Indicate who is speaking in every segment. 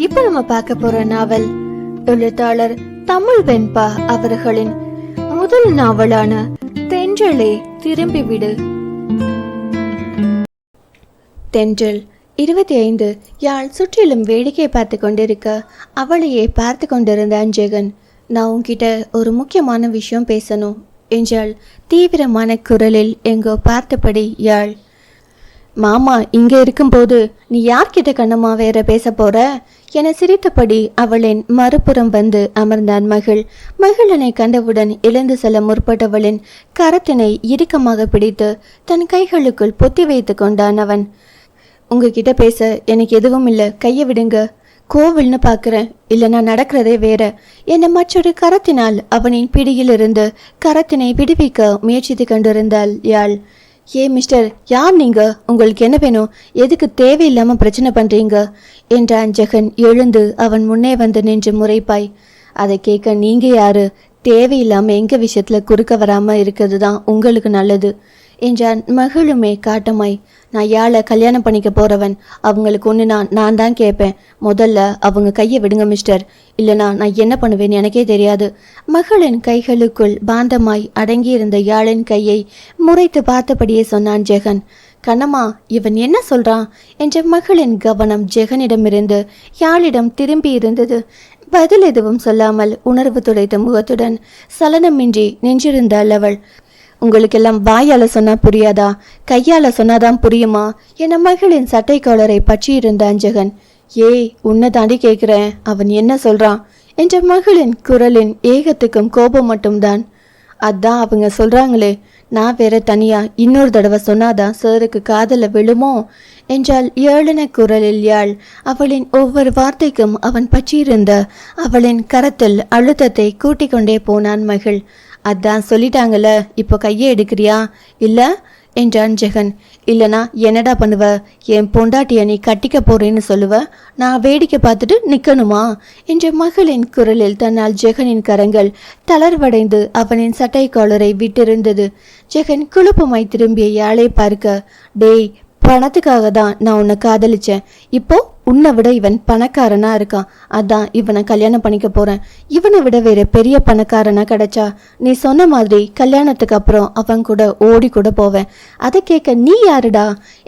Speaker 1: இப்ப நம்ம பார்க்க போற நாவல் எழுத்தாளர் தமிழ் வெண்பா அவர்களின் முதல் நாவலான தென்றலே திரும்பிவிடு. தென்றல் 25 யாழ் சுற்றிலும் வேடிக்கை பார்த்து கொண்டிருக்க அவளையே பார்த்து கொண்டிருந்தான் ஜெகன். நான் உன்கிட்ட ஒரு முக்கியமான விஷயம் பேசணும் என்றாள் தீவிரமான குரலில் எங்கோ பார்த்தபடி யாழ். மாமா இங்க இருக்கும்போது நீ யார்கிட்ட கண்ணம்மா வேற பேச போற என சிரித்தபடி அவளின் மறுபுறம் வந்து அமர்ந்தான் மகள். மகளனை கண்டவுடன் எழுந்து செல்ல முற்பட்டவளின் கரத்தினை இறுக்கமாக பிடித்து தன் கைகளுக்குள் பொத்தி வைத்து கொண்டான் அவன். உங்ககிட்ட பேச எனக்கு எதுவும் இல்லை, கையை விடுங்க. கோவில்னு பார்க்குறேன், இல்லைனா நடக்கிறதே வேற என மற்றொரு கரத்தினால் அவனின் பிடியிலிருந்து கரத்தினை விடுவிக்க முயற்சித்து கொண்டிருந்தாள் யாழ். ஏ மிஸ்டர், யார் நீங்க? உங்களுக்கு என்ன வேணும்? எதுக்கு தேவையில்லாம பிரச்சனை பண்றீங்க என்றான் ஜெகன் எழுந்து அவன் முன்னே வந்து நின்று முறைப்பாய். அதை கேட்க நீங்க யாரு? தேவையில்லாம எங்க விஷயத்துல குறுக்க வராம இருக்கிறது தான் உங்களுக்கு நல்லது என்றான் மகளுமே காட்டமாய். நான் யாழை கல்யாணம் பண்ணிக்க போறவன், அவங்களுக்கு ஒன்று நான் தான் கேட்பேன். முதல்ல அவங்க கையை விடுங்க மிஸ்டர், இல்லைனா நான் என்ன பண்ணுவேன்னு எனக்கே தெரியாது. மகளின் கைகளுக்குள் பாந்தமாய் அடங்கியிருந்த யாழின் கையை முறைத்து பார்த்தபடியே சொன்னான் ஜெகன். கண்ணம்மா, இவன் என்ன சொல்றான் என்ற மகளின் கவனம் ஜெகனிடமிருந்து யாழிடம் திரும்பி இருந்தது. பதில் எதுவும் சொல்லாமல் உணர்வு துடைத்த முகத்துடன் சலனமின்றி நின்றிருந்தாள் அவள். உங்களுக்கெல்லாம் வாயால சொன்னா புரியாதா, கையால சொன்னாதான் புரியுமா என மகளின் சட்டை காலரை பற்றி இருந்தான் ஜெகன். ஏய், உன்னை தாண்டி கேட்கிறேன், அவன் என்ன சொல்றான் என்ற மகளின் குரலின் ஏகத்துக்கும் கோபம் மட்டும்தான். அதான் அவங்க சொல்றாங்களே, நான் வேற தனியா இன்னொரு தடவை சொன்னாதான் சாருக்கு காதல விழுமோ என்றால் ஏளன குரலில் யாழ். அவளின் ஒவ்வொரு வார்த்தைக்கும் அவன் பற்றியிருந்த அவளின் கரத்தில் அழுத்தத்தை கூட்டிக் கொண்டே போனான் மகள். அதான் சொல்லிட்டாங்கல்ல, இப்போ கையை எடுக்கிறியா இல்ல என்றான் ஜெகன். இல்லனா என்னடா பண்ணுவ? என் பொண்டாட்டிய நீ கட்டிக்க போறேன்னு சொல்லுவ, நான் வேடிக்கை பார்த்துட்டு நிக்கணுமா என்ற மகளின் குரலில் தன்னால் ஜெகனின் கரங்கள் தளர்வடைந்து அவனின் சட்டை காலரை விட்டிருந்தது. ஜெகன் குழுப்பமாய் திரும்பிய யாழை பார்க்க, டேய், பணத்துக்காக தான் நான் உன்னை காதலிச்சேன், இப்போ உன்னை விட இவன் பணக்காரனா இருக்கான், அதான் இவனை கல்யாணம் பண்ணிக்க போறேன். இவனை விட வேற பெரிய பணக்காரனா கிடைச்சா நீ சொன்ன மாதிரி கல்யாணத்துக்கு அப்புறம் அவன் கூட ஓடி கூட போவேன். அதை கேட்க நீ யாருடா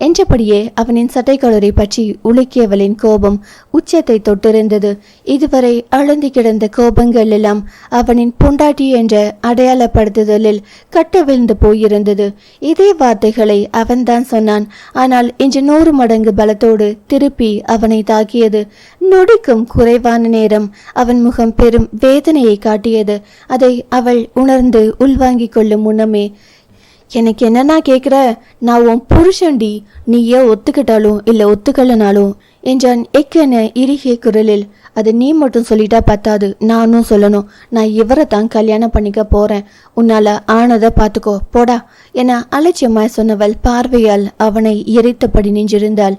Speaker 1: என்றபடியே அவனின் சட்டை கலரை பற்றி உலுக்கியவளின் கோபம் உச்சத்தை தொட்டிருந்தது. இதுவரை அழுந்தி கிடந்த கோபங்கள் எல்லாம் அவனின் பொண்டாட்டி என்ற அடையாளப்படுத்துதலில் கட்டவிழ்ந்து போயிருந்தது. இதே வார்த்தைகளை அவன்தான் சொன்னான். ஆனால் இன்று 100 மடங்கு பலத்தோடு திருப்பி அவனை தாக்கியது. நொடிக்கும் குறைவான நேரம் அவன் முகம் பெரும் வேதனையை காட்டியது. அதை அவள் உணர்ந்து உள்வாங்கிக் கொள்ளும் முன்னமே, எனக்கு என்னன்னா கேட்குற, நான் உன் புருஷன்டி, நீயே ஒத்துக்கிட்டாலும் இல்லை ஒத்துக்கலனாலும் என்றான் எக்கென இறுகிய குரலில். அது நீ மட்டும் சொல்லிட்டா பத்தாது, நானும் சொல்லணும். நான் இவரை தான் கல்யாணம் பண்ணிக்க போறேன், உன்னால ஆனதை பார்த்துக்கோ போடா என அலட்சியமாய் சொன்னவள் பார்வையால் அவனை எரித்தபடி நின்றிருந்தாள்.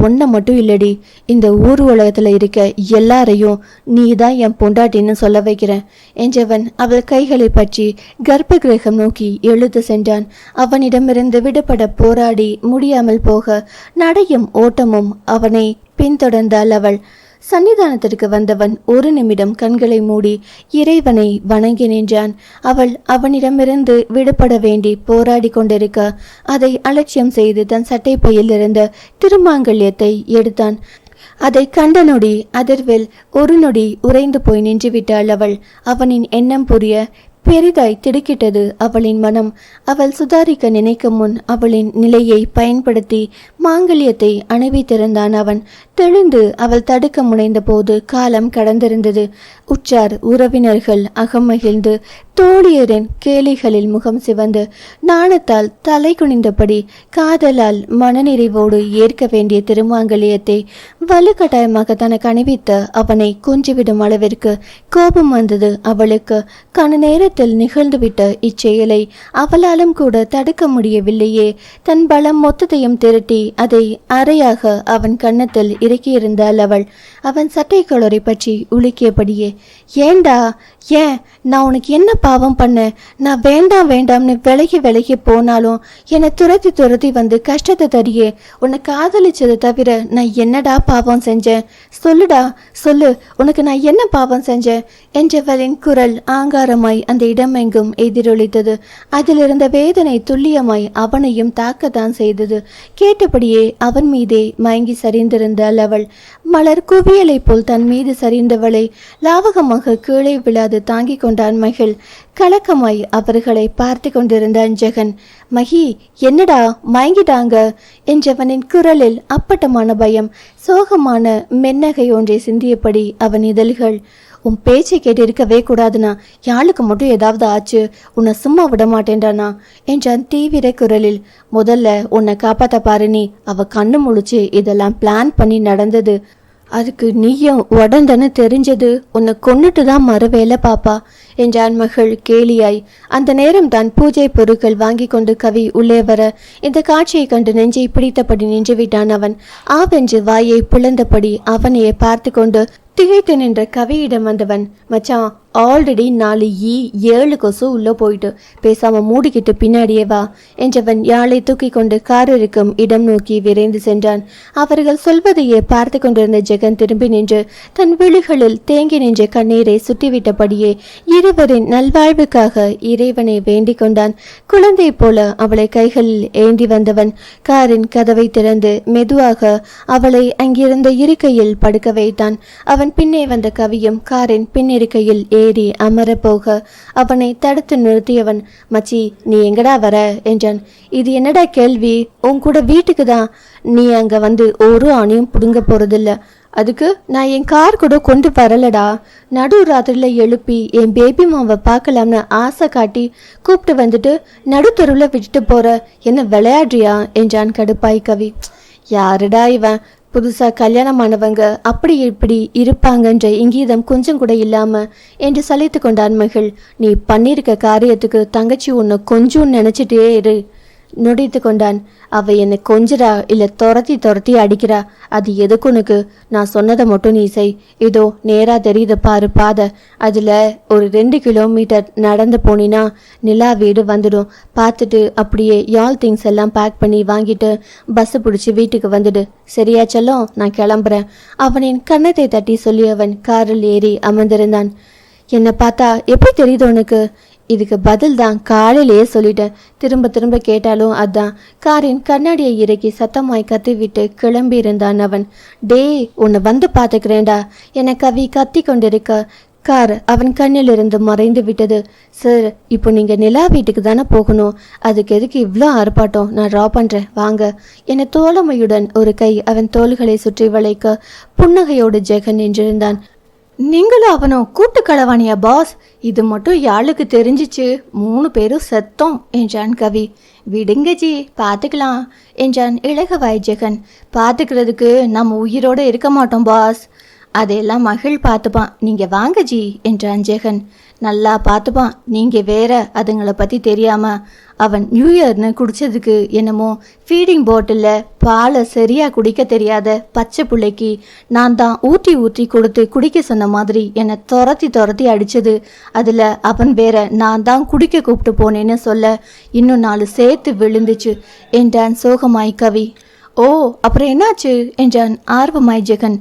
Speaker 1: ஒன்றை மட்டும் இல்லடி, இந்த ஊர் உலகத்துல இருக்க எல்லாரையும் நீ தான் என் பொண்டாட்டின்னு சொல்ல வைக்கிறேன் என்றவன் அவள் கைகளை பற்றி கர்ப்ப கிரகம் நோக்கி எழுத்து சென்றான். அவனிடமிருந்து விடுபட போராடி முடியாமல் போக நடையும் ஓட்டமும் அவனை பின்தொடர்ந்தாள் அவள். சன்னிதானத்திற்கு வந்தவன் ஒரு நிமிடம் கண்களை மூடி இறைவனை வணங்கி நின்றான். அவள் அவனிடமிருந்து விடுபட வேண்டி போராடி கொண்டிருக்க அதை அலட்சியம் செய்து தன் சட்டை பையில் இருந்த திருமாங்கல்யத்தை எடுத்தான். அதை கண்ட நொடி அதிர்வில் ஒரு நொடி உறைந்து போய் நின்றுவிட்டாள் அவள். அவனின் எண்ணம் புரிய பெரிதாய் திடுக்கிட்டது அவளின் மனம். அவள் சுதாரிக்க நினைக்கும் முன் அவளின் நிலையை பயன்படுத்தி மாங்கல்யத்தை அணிவித்திருந்தான் அவன். தெளிந்து அவள் தடுக்க முனைந்த போது காலம் கடந்திருந்தது. உற்றார் உறவினர்கள் அகமகிழ்ந்து தோழியரின் கேலிகளில் முகம் சிவந்து நாணத்தால் தலை குனிந்தபடி காதலால் மனநிறைவோடு ஏற்க வேண்டிய திருமாங்கல்யத்தை வலுக்கட்டாயமாக தனக்கு அணிவித்த அவனை கொஞ்சிவிடும் அளவிற்கு கோபம் வந்தது அவளுக்கு. கண நேரத்தில் கன்னத்தில் நிகழ்ந்துவிட்ட இச்செயலை அவளாலும் கூட தடுக்க முடியவில்லையே. தன் பலம் மொத்தத்தையும் திரட்டி அதை அரையாக அவன் கன்னத்தில் இறக்கியிருந்தாள் அவள். அவன் சட்டை கலரை பற்றி உலுக்கியபடியே, ஏண்டா, ஏன் நான் உனக்கு என்ன பாவம் பண்ண? நான் வேண்டாம் வேண்டாம்னு விலகி போனாலும் என்னை துரத்தி துரத்தி வந்து கஷ்டத்தை தரியே. உன்னை காதலிச்சதை தவிர நான் என்னடா பாவம் செஞ்சேன்? சொல்லுடா, சொல்லு, உனக்கு நான் என்ன பாவம் செஞ்சேன் என்றவளின் குரல் ஆங்காரமாய் அந்த இடமெங்கும் எதிரொலித்தது. அதிலிருந்த வேதனை துல்லியமாய் அவனையும் தாக்கத்தான் செய்தது. கேட்டபடியே அவன் மீதே மயங்கி சரிந்திருந்தாள் அவள். மலர் குவியலை போல் தன் மீது சரிந்தவளை லாவகமாக கீழே விழாது தாங்கிக் கொண்டான் மகிழ். கலக்கமாய் அவர்களை பார்த்து கொண்டிருந்தான் ஜெகன். மகி, என்னடா மயங்கிட்டாங்க என்றவனின் குரலில் அப்பட்டமான பயம், சோகமான மென்னகை ஒன்றை சிந்தியபடி அவன் இதழ்கள். உன் பேச்சை கேட்டு இருக்கவே கூடாதுனா, யாழுக்கு மட்டும் ஏதாவது ஆச்சு உன்னை சும்மா விட மாட்டேன்டானா என்றான் தீவிர குரலில். முதல்ல உன்னை காப்பாத்த பாரு நீ. அவ கண்ணு முழிச்சு இதெல்லாம் பிளான் பண்ணி நடந்தது. அதுக்கு நீயும் உடந்தன்னு தெரிஞ்சது உன்னை கொன்னுட்டு தான் மறுவேலை பாப்பா என்றான் மகள் கேலியாய். அந்த நேரம் தான் பூஜை பொருட்கள் வாங்கி கொண்டு கவி உள்ளே வர இந்த காட்சியை கண்டு நெஞ்சை பிடித்தபடி நின்று விட்டான் அவன். ஆவென்று வாயை பிளந்தபடி அவனையே பார்த்து கொண்டு திகைத்து நின்ற கவியிடம் வந்தவன், மச்சான், ஆல்ரெடி 4 7 கொசு உள்ள போயிட்டு பேசாம மூடிக்கிட்டு பின்னாடியே வா என்றவன் யாழை தூக்கி கொண்டு கார் இருக்கும் இடம் நோக்கி விரைந்து சென்றான். அவர்கள் சொல்வதையே பார்த்து கொண்டிருந்த ஜெகன் திரும்பி நின்று தன் விழிகளில் தேங்கி நின்ற கண்ணீரை சுட்டிவிட்டபடியே இருவரின் நல்வாழ்வுக்காக இறைவனை வேண்டிக் கொண்டான். குழந்தை போல அவளை கைகளில் ஏந்தி வந்தவன் காரின் கதவை திறந்து மெதுவாக அவளை அங்கிருந்த இருக்கையில் படுக்க வைத்தான். அவன் பின்னே வந்த கவியும் காரின் பின்னிருக்கையில் ஏறி அமர போக அவனை தடுத்து நிறுத்தியவன், மச்சி, நீ எங்கடா வர என்றான். இது என்னடா கேள்வி? உன் கூட வீட்டுக்கு தான். நீ அங்க வந்து ஒரு ஆணையும் புடுங்க போறதில்ல. அதுக்கு நான் என் கார் கூட கொண்டு வரலடா. நடு ராத்திரில எழுப்பி என் பேபி மாவை பார்க்கலாம்னு ஆசை காட்டி கூப்பிட்டு வந்துட்டு நடுத்தருவில் விட்டுட்டு போற, என்ன விளையாடுறியா என்றான் கடுப்பாய் கவி. யாருடா இவன்? புதுசா கல்யாணமானவங்க அப்படி இப்படி இருப்பாங்கன்ற இங்கீதம் கொஞ்சம் கூட இல்லாம என்று சலித்து கொண்டான் மகள். நீ பண்ணிருக்க காரியத்துக்கு தங்கச்சி உன்னை கொஞ்சம் நினைச்சிட்டே இரு நொடித்து கொண்டான். அவ என்னை கொஞ்சரா இல்ல துரத்தி அடிக்கிறா, அது எதுக்கு உனக்கு? நான் சொன்னதை மட்டும் நீ செய். இதோ நேரா தெரியுது பாரு பாதை, அதுல ஒரு 2 கிலோமீட்டர் நடந்து போனினா நிலா வீடு வந்துடும். பார்த்துட்டு அப்படியே யாழ் திங்ஸ் எல்லாம் பேக் பண்ணி வாங்கிட்டு பஸ் பிடிச்சி வீட்டுக்கு வந்துடு. சரியா செல்லம்? நான் கிளம்புறேன். அவனின் கன்னத்தை தட்டி சொல்லியவன் காரில் ஏறி அமர்ந்திருந்தான். என்னை பார்த்தா எப்படி தெரியுது உனக்கு? இதுக்கு பதில் தான் காலையிலேயே சொல்லிட்டேன். திரும்ப திரும்ப கேட்டாலும் அதான். காரின் கண்ணாடியை இறக்கி சத்தமாய் கத்திவிட்டு கிளம்பி இருந்தான் அவன். டே, உன்னை வந்து பார்த்துக்கிறேன்டா என கவி கத்தி கொண்டிருக்க கார் அவன் கண்ணிலிருந்து மறைந்து விட்டது. சார், இப்போ நீங்கள் நிலா வீட்டுக்கு தானே போகணும். அதுக்கு எதுக்கு இவ்வளோ ஆர்ப்பாட்டம்? நான் ட்ரா பண்ணுறேன் வாங்க என தோழமையுடன் ஒரு கை அவன் தோள்களை சுற்றி வளைக்க புன்னகையோடு ஜெகன் நின்றிருந்தான். நீங்களும் அவனும் கூட்டு களவாணியா பாஸ்? இது மட்டும் யாழுக்கு தெரிஞ்சிச்சு 3 பேரும் செத்தோம் என்றான் கவி. விடுங்க ஜி, பார்த்துக்கலாம் என்றான் இளகவாய் ஜெகன். பார்த்துக்கிறதுக்கு நம்ம உயிரோட இருக்க மாட்டோம் பாஸ். அதையெல்லாம் மகிழ் பார்த்துப்பான், நீங்க வாங்க ஜி என்றான் ஜெகன். நல்லா பார்த்துப்பான், நீங்க வேற அதுங்களை பத்தி தெரியாம. அவன் நியூ இயர்னு குடிச்சதுக்கு என்னமோ ஃபீடிங் பாட்டிலில் பாலை சரியா குடிக்க தெரியாத பச்சை பிள்ளைக்கு நான் தான் ஊற்றி கொடுத்து குடிக்க சொன்ன மாதிரி என்னை துரத்தி அடிச்சது. அதில் அவன் வேற நான் தான் குடிக்க கூப்பிட்டு போனேன்னு சொல்ல இன்னும் 4 சேர்த்து விழுந்துச்சு என்றான் சோகமாய் கவி. ஓ, அப்புறம் என்னாச்சு என்றான் ஆர்வமாய் ஜெகன்.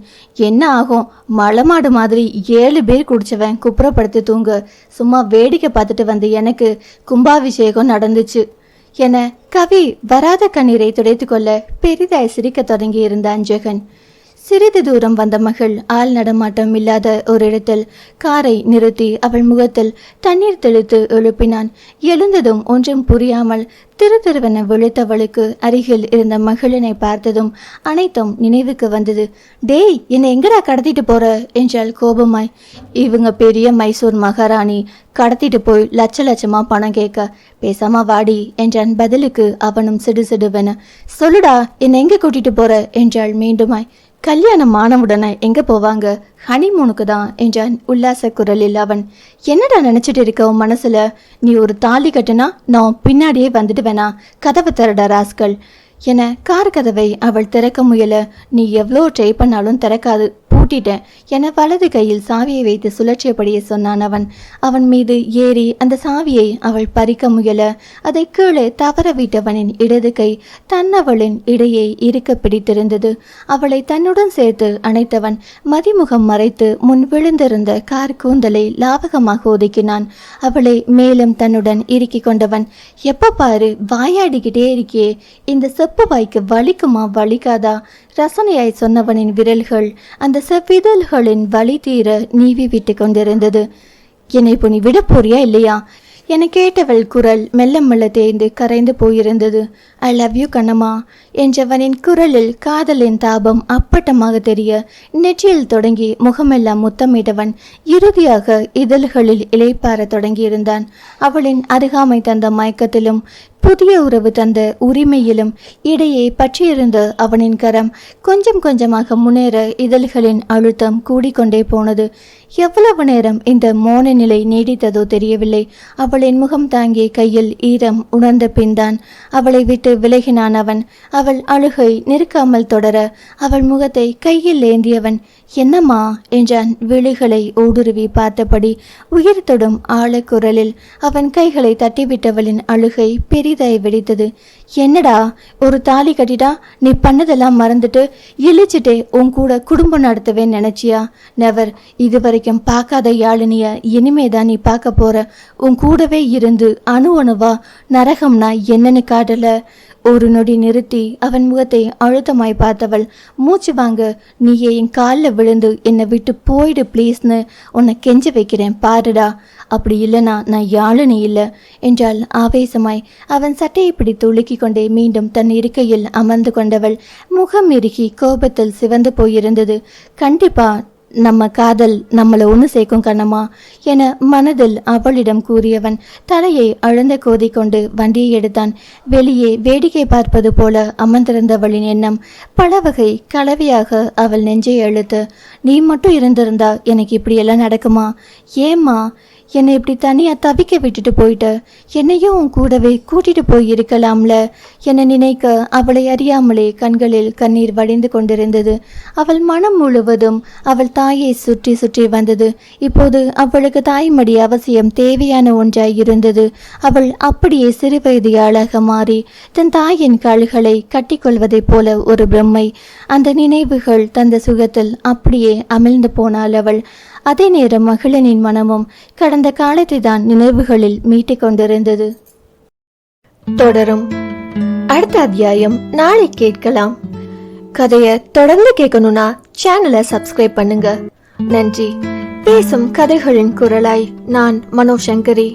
Speaker 1: என்ன ஆகும், மலைமாடு மாதிரி 7 பேர் குடிச்சவன் குப்புறப்படுத்தி தூங்க சும்மா வேடிக்கை பார்த்துட்டு வந்து எனக்கு கும்பாபிஷேகம் நடந்துச்சு என கவி வராத கண்ணீரை துடைத்து கொள்ள பெரிதாய் சிரிக்க தொடங்கி இருந்தான் ஜெகன். சிறிது தூரம் வந்த மகள் ஆள் நடமாட்டம் இல்லாத ஒரு இடத்தில் காரை நிறுத்தி அவள் முகத்தில் தண்ணீர் தெளித்து எழுப்பினான். எழுந்ததும் ஒன்றும் புரியாமல் திருவென விழித்தவளுக்கு அருகில் இருந்த மகளினை பார்த்ததும் அனைத்தும் நினைவுக்கு வந்தது. டேய், என்னை எங்கடா கடத்திட்டு போற என்றாள் கோபமாய். இவங்க பெரிய மைசூர் மகாராணி, கடத்திட்டு போய் லட்சமா பணம் கேட்க. பேசாம வாடி என்றான் பதிலுக்கு அவனும் சிடுசிடுவென. சொல்லுடா, என்னை எங்க கூட்டிட்டு போற என்றாள் மீண்டுமாய். கல்யாணம் ஆனவுடனே எங்க போவாங்க? ஹனிமூனுக்கு தான் என்றான் உல்லாச குரலில் அவன். என்னடா நினைச்சிட்டு இருக்க உன் மனசுல? நீ ஒரு தாலி கட்டுனா நான் பின்னாடியே வந்துட்டு வேணா? கதவை திறடா ராஸ்கள் என கார் கதவை அவள் திறக்க முயல. நீ எவ்வளோ ட்ரை பண்ணாலும் திறக்காது, பூட்டிட்டேன் என வலது கையில் சாவியை வைத்து சுழற்றியபடியே சொன்னான் அவன். அவன் மீது ஏறி அந்த சாவியை அவள் பறிக்க முயல. அதை கீழே தவற விட்டவனின் இடது கை தன்னவளின் இடையே இருக்க பிடித்திருந்தது. அவளை தன்னுடன் சேர்த்து அணைத்தவன் மதிமுகம் மறைத்து முன் விழுந்திருந்த கார் கூந்தலை லாவகமாக ஒதுக்கினான். அவளை மேலும் தன்னுடன் இறுக்கி கொண்டவன், எப்ப பாரு வாயாடிக்கிட்டே இருக்கியே, இந்த செப்பு வாய்க்கு வலிக்குமா வலிக்காதா? ரசனையாய் சொன்னவனின் விரல்கள் அந்த செவ்விதழ்களின் வலி தீர நீவி விட்டு கொண்டிருந்தது. என்னை இப்போ நீ விட போறியா இல்லையா என கேட்டவள் குரல் மெல்ல மெல்ல தேய்ந்து கரைந்து போயிருந்தது. ஐ லவ் யூ கண்ணம்மா என்றவனின் குரலில் காதலின் தாபம் அப்பட்டமாக தெரிய நெற்றியில் தொடங்கி முகமெல்லாம் முத்தமிட்டவன் இறுதியாக இதழ்களில் இளைப்பார தொடங்கியிருந்தான். அவளின் அருகாமை தந்த மயக்கத்திலும் புதிய உறவு தந்த உரிமையிலும் இடையே பற்றியிருந்த அவனின் கரம் கொஞ்சம் கொஞ்சமாக முன்னேற இதழ்களின் அழுத்தம் கூடிக்கொண்டே போனது. எவ்வளவு நேரம் இந்த மோன நிலை நீடித்ததோ தெரியவில்லை. அவளின் முகம் தாங்கிய கையில் ஈரம் உணர்ந்த பின்தான் அவளை விட்டு விலகினான் அவன். அவள் அழுகை நிற்காமல் தொடர அவள் முகத்தை கையில் ஏந்தியவன், என்னம்மா என்றான் விழிகளை ஊடுருவி பார்த்தபடி. உயிர் தொடும் ஆழக்குரலில் அவன் கைகளை தட்டிவிட்டவளின் அழுகை பெரிதாய் வெடித்தது. என்னடா, ஒரு தாலி கட்டிட்டா நீ பண்ணதெல்லாம் மறந்துட்டு இழிச்சிட்டே உன் கூட குடும்பம் நடத்தவேன்னு நினைச்சியா? நெவர். இதுவரைக்கும் பார்க்காத யாழினிய இனிமேதான் நீ பார்க்க போற. உன் கூடவே இருந்து அணு அணுவா நரகம்னா என்னன்னு காட்டல. ஒரு நொடி நிறுத்தி அவன் முகத்தை அழுத்தமாய் பார்த்தவள், மூச்சு வாங்க, நீயே என் காலில் விழுந்து என்னை விட்டு போயிடு ப்ளீஸ்னு உன்னை கெஞ்ச வைக்கிறேன் பாருடா. அப்படி இல்லைனா நான் யாழினி இல்லை என்றால் ஆவேசமாய். அவன் சட்டையை பிடித்து உலுக்கி கொண்டே மீண்டும் தன் இருக்கையில் அமர்ந்து கொண்டவள் முகம் இறுகி கோபத்தில் சிவந்து போயிருந்தது. கண்டிப்பா நம்ம காதல் நம்மளை ஒன்று சேர்க்கும் கண்ணம்மா என மனதில் அவளிடம் கூறியவன் தலையை அழுந்த கோதிக்கொண்டு வண்டியை எடுத்தான். வெளியே வேடிக்கை பார்ப்பது போல அமர்ந்திருந்தவளின் எண்ணம் பல வகை கலவையாக அவள் நெஞ்சை அழுத்து, நீ மட்டும் இருந்திருந்தா எனக்கு இப்படியெல்லாம் நடக்குமா? ஏம்மா என்னை இப்படி தனியாக தவிக்க விட்டுட்டு போயிட்ட? என்னையும் உன் கூடவே கூட்டிட்டு போய் இருக்கலாம்ல என நினைக்க அவளை அறியாமலே கண்களில் கண்ணீர் வடிந்து கொண்டிருந்தது. அவள் மனம் முழுவதும் அவள் தாயை சுற்றி சுற்றி வந்தது. இப்போது அவளுக்கு தாய்மடி அவசியம் தேவையான ஒன்றாய் இருந்தது. அவள் அப்படியே சிறுவயது ஆளாக மாறி தன் தாயின் கால்களை கட்டிக்கொள்வதைப் போல ஒரு பிரம்மை. அந்த நினைவுகள் தந்த சுகத்தில் அப்படியே அமிழ்ந்து போனாள் அவள். அதே நேரம் மகளினின் மனமும் கடந்த காலத்தை தான் நினைவுகளில் மீட்டிக் கொண்டிருந்தது. தொடரும். அடுத்த அத்தியாயம் நாளை கேட்கலாம். கதையை தொடர்ந்து கேட்கணும்னா சேனலை சப்ஸ்கிரைப் பண்ணுங்க. நன்றி. பேசும் கதைகளின் குரலாய் நான் மனோசங்கரி.